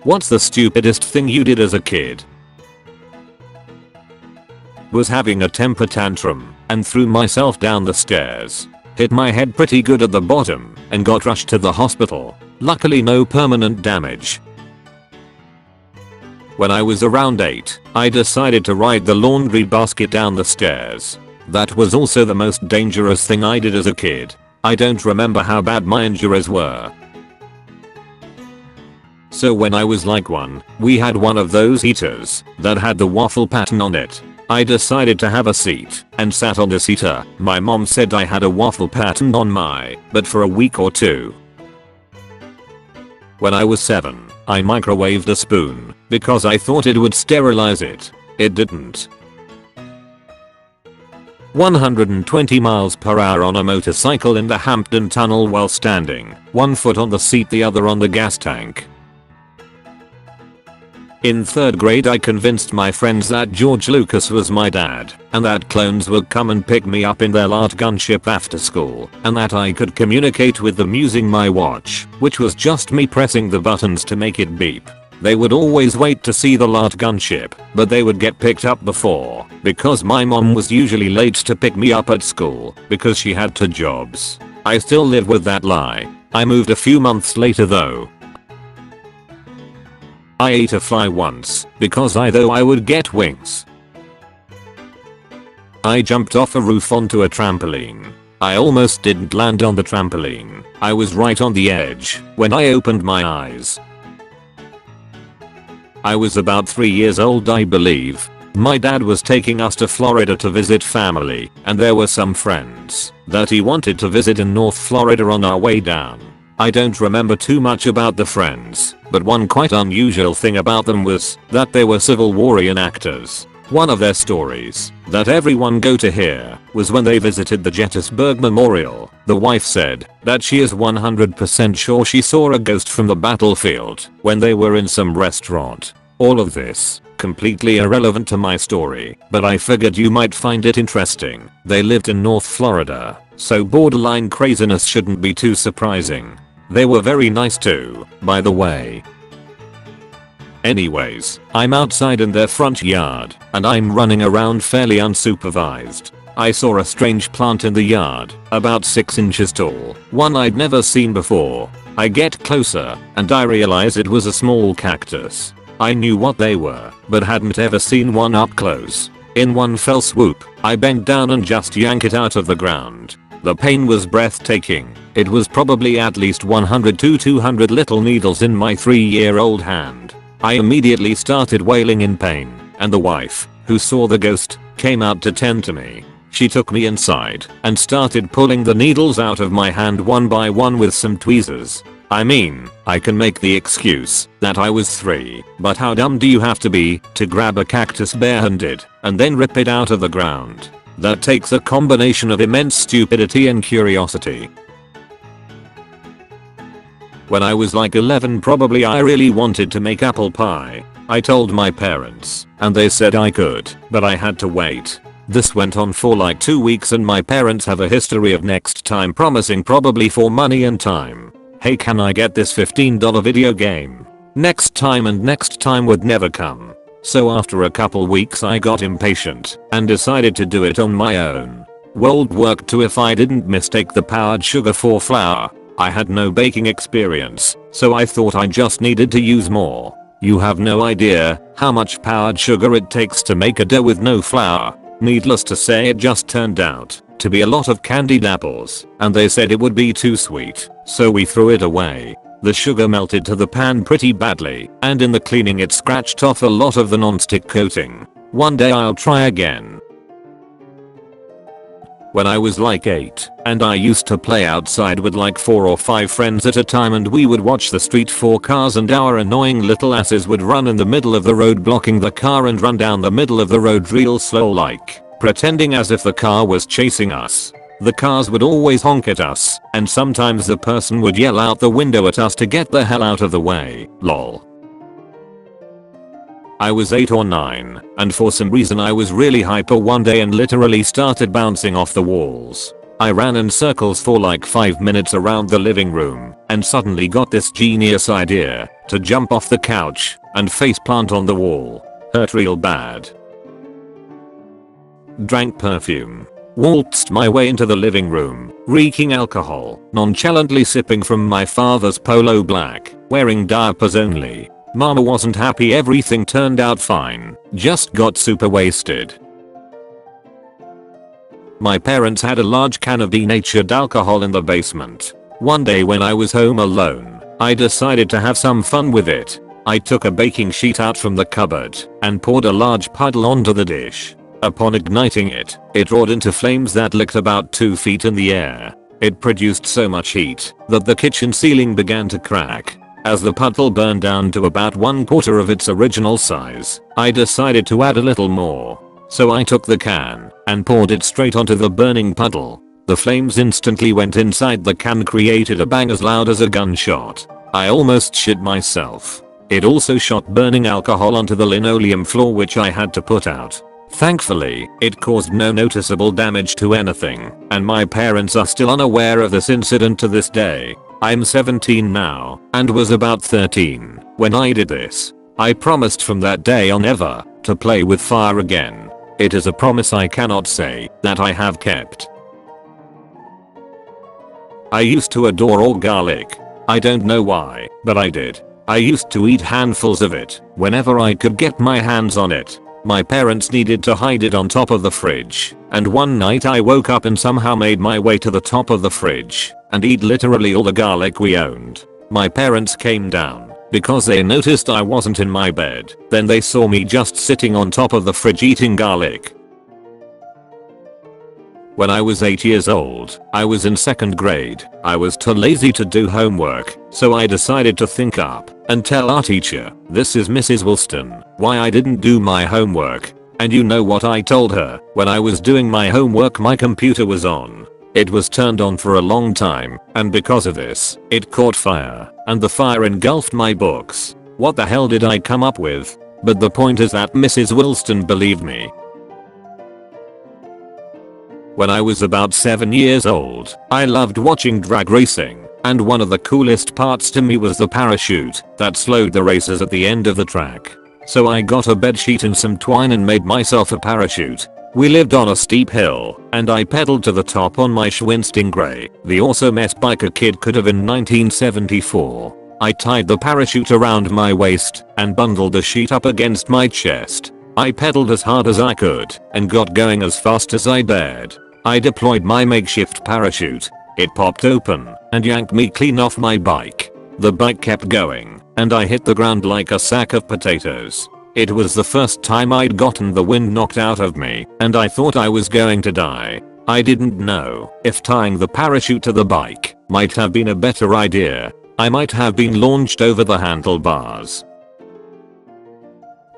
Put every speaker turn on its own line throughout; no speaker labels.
What's the stupidest thing you did as a kid? Was having a temper tantrum and threw myself down the stairs. Hit my head pretty good at the bottom and got rushed to the hospital. Luckily no permanent damage. When I was around 8, I decided to ride the laundry basket down the stairs. That was also the most dangerous thing I did as a kid. I don't remember how bad my injuries were. So when I was like 1, we had one of those heaters that had the waffle pattern on it. I decided to have a seat and sat on the seater. My mom said I had a waffle pattern on my butt for a week or 2. When I was 7, I microwaved a spoon because I thought it would sterilize it. It didn't. 120 miles per hour on a motorcycle in the Hampton Tunnel while standing, one foot on the seat, the other on the gas tank. In 3rd grade I convinced my friends that George Lucas was my dad and that clones would come and pick me up in their LART gunship after school and that I could communicate with them using my watch, which was just me pressing the buttons to make it beep. They would always wait to see the LART gunship, but they would get picked up before because my mom was usually late to pick me up at school because she had 2 jobs. I still live with that lie. I moved a few months later though. I ate a fly once because I thought I would get wings. I jumped off a roof onto a trampoline. I almost didn't land on the trampoline. I was right on the edge when I opened my eyes. I was about 3 years old, I believe. My dad was taking us to Florida to visit family and there were some friends that he wanted to visit in North Florida on our way down. I don't remember too much about the friends, but one quite unusual thing about them was that they were Civil War actors. One of their stories that everyone go to hear was when they visited the Gettysburg Memorial. The wife said that she is 100% sure she saw a ghost from the battlefield when they were in some restaurant. All of this completely irrelevant to my story, but I figured you might find it interesting. They lived in North Florida, so borderline craziness shouldn't be too surprising. They were very nice too, by the way. Anyways, I'm outside in their front yard and I'm running around fairly unsupervised. I saw a strange plant in the yard, about 6 inches tall, one I'd never seen before. I get closer and I realize it was a small cactus. I knew what they were, but hadn't ever seen one up close. In one fell swoop, I bent down and just yanked it out of the ground. The pain was breathtaking. It was probably at least 100 to 200 little needles in my 3-year-old hand. I immediately started wailing in pain, and the wife, who saw the ghost, came out to tend to me. She took me inside and started pulling the needles out of my hand one by one with some tweezers. I mean, I can make the excuse that I was 3, but how dumb do you have to be to grab a cactus barehanded and then rip it out of the ground? That takes a combination of immense stupidity and curiosity. When I was like 11 probably I really wanted to make apple pie. I told my parents and they said I could, but I had to wait. This went on for like 2 weeks and my parents have a history of next time promising, probably for money and time. Hey, can I get this $15 video game? Next time, and next time would never come. So after a couple weeks I got impatient and decided to do it on my own. Would work too if I didn't mistake the powdered sugar for flour. I had no baking experience, so I thought I just needed to use more. You have no idea how much powdered sugar it takes to make a dough with no flour. Needless to say, it just turned out to be a lot of candied apples, and they said it would be too sweet, so we threw it away. The sugar melted to the pan pretty badly, and in the cleaning it scratched off a lot of the non-stick coating. One day I'll try again. When I was like 8, and I used to play outside with like 4 or 5 friends at a time, and we would watch the street for cars, and our annoying little asses would run in the middle of the road blocking the car and run down the middle of the road real slow, like pretending as if the car was chasing us. The cars would always honk at us, and sometimes the person would yell out the window at us to get the hell out of the way. Lol. I was 8 or 9, and for some reason I was really hyper one day and literally started bouncing off the walls. I ran in circles for like 5 minutes around the living room and suddenly got this genius idea to jump off the couch and faceplant on the wall. Hurt real bad. Drank perfume. Waltzed my way into the living room, reeking alcohol, nonchalantly sipping from my father's polo black, wearing diapers only. Mama wasn't happy, everything turned out fine, just got super wasted. My parents had a large can of denatured alcohol in the basement. One day when I was home alone, I decided to have some fun with it. I took a baking sheet out from the cupboard and poured a large puddle onto the dish. Upon igniting it, it roared into flames that licked about 2 feet in the air. It produced so much heat that the kitchen ceiling began to crack. As the puddle burned down to about 1/4 of its original size, I decided to add a little more. So I took the can and poured it straight onto the burning puddle. The flames instantly went inside the can, created a bang as loud as a gunshot. I almost shit myself. It also shot burning alcohol onto the linoleum floor, which I had to put out. Thankfully, it caused no noticeable damage to anything, and my parents are still unaware of this incident to this day. I'm 17 now, and was about 13 when I did this. I promised from that day on ever to play with fire again. It is a promise I cannot say that I have kept. I used to adore all garlic. I don't know why, but I did. I used to eat handfuls of it whenever I could get my hands on it. My parents needed to hide it on top of the fridge, and one night I woke up and somehow made my way to the top of the fridge and eat literally all the garlic we owned. My parents came down because they noticed I wasn't in my bed. Then they saw me just sitting on top of the fridge eating garlic. When I was 8 years old, I was in 2nd grade. I was too lazy to do homework, so I decided to think up and tell our teacher, "This is Mrs. Woolston, why I didn't do my homework." And you know what I told her? When I was doing my homework, my computer was on. It was turned on for a long time, and because of this, it caught fire, and the fire engulfed my books. What the hell did I come up with? But the point is that Mrs. Woolston believed me. When I was about 7 years old, I loved watching drag racing, and one of the coolest parts to me was the parachute that slowed the racers at the end of the track. So I got a bedsheet and some twine and made myself a parachute. We lived on a steep hill, and I pedaled to the top on my Schwinn Stingray, the awesomest bike a kid could have in 1974. I tied the parachute around my waist and bundled the sheet up against my chest. I pedaled as hard as I could and got going as fast as I dared. I deployed my makeshift parachute. It popped open and yanked me clean off my bike. The bike kept going, and I hit the ground like a sack of potatoes. It was the first time I'd gotten the wind knocked out of me, and I thought I was going to die. I didn't know if tying the parachute to the bike might have been a better idea. I might have been launched over the handlebars.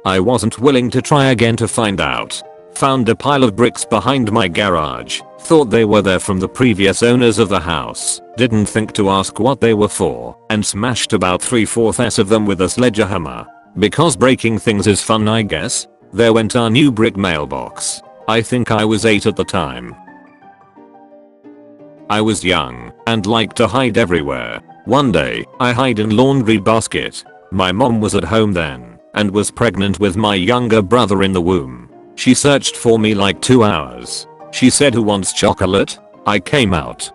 I wasn't willing to try again to find out. Found a pile of bricks behind my garage. Thought they were there from the previous owners of the house. Didn't think to ask what they were for, and smashed about 3/4 of them with a sledgehammer. Because breaking things is fun, I guess. There went our new brick mailbox. I think I was 8 at the time. I was young and liked to hide everywhere. One day, I hid in laundry basket. My mom was at home then and was pregnant with my younger brother in the womb. She searched for me like 2 hours. She said, "Who wants chocolate?" I came out.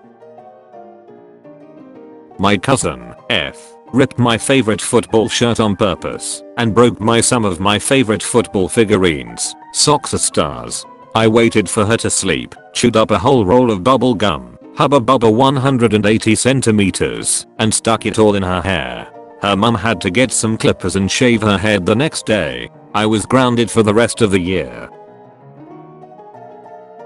My cousin, F, ripped my favorite football shirt on purpose and broke some of my favorite football figurines. Socks are stars. I waited for her to sleep, chewed up a whole roll of bubble gum, Hubba Bubba 180 centimeters, and stuck it all in her hair. Her mum had to get some clippers and shave her head the next day. I was grounded for the rest of the year.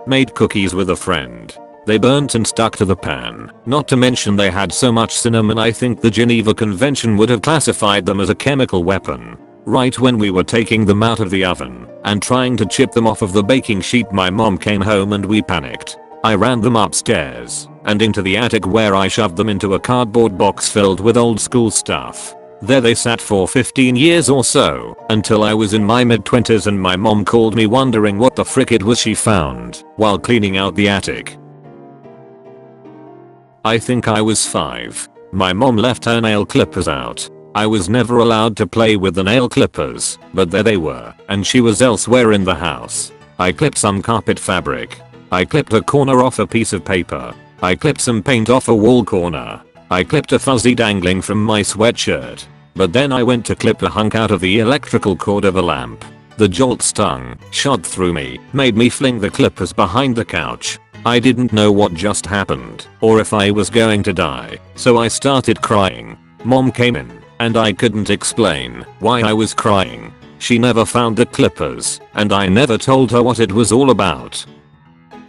Made cookies with a friend. They burnt and stuck to the pan. Not to mention they had so much cinnamon, I think the Geneva Convention would have classified them as a chemical weapon. Right when we were taking them out of the oven and trying to chip them off of the baking sheet, my mom came home and we panicked. I ran them upstairs and into the attic, where I shoved them into a cardboard box filled with old school stuff. There they sat for 15 years or so, until I was in my mid-20s and my mom called me wondering what the frick it was she found while cleaning out the attic. I think I was 5. My mom left her nail clippers out. I was never allowed to play with the nail clippers, but there they were, and she was elsewhere in the house. I clipped some carpet fabric. I clipped a corner off a piece of paper. I clipped some paint off a wall corner. I clipped a fuzzy dangling from my sweatshirt. But then I went to clip a hunk out of the electrical cord of a lamp. The jolt stung, shot through me, made me fling the clippers behind the couch. I didn't know what just happened, or if I was going to die, so I started crying. Mom came in, and I couldn't explain why I was crying. She never found the clippers, and I never told her what it was all about.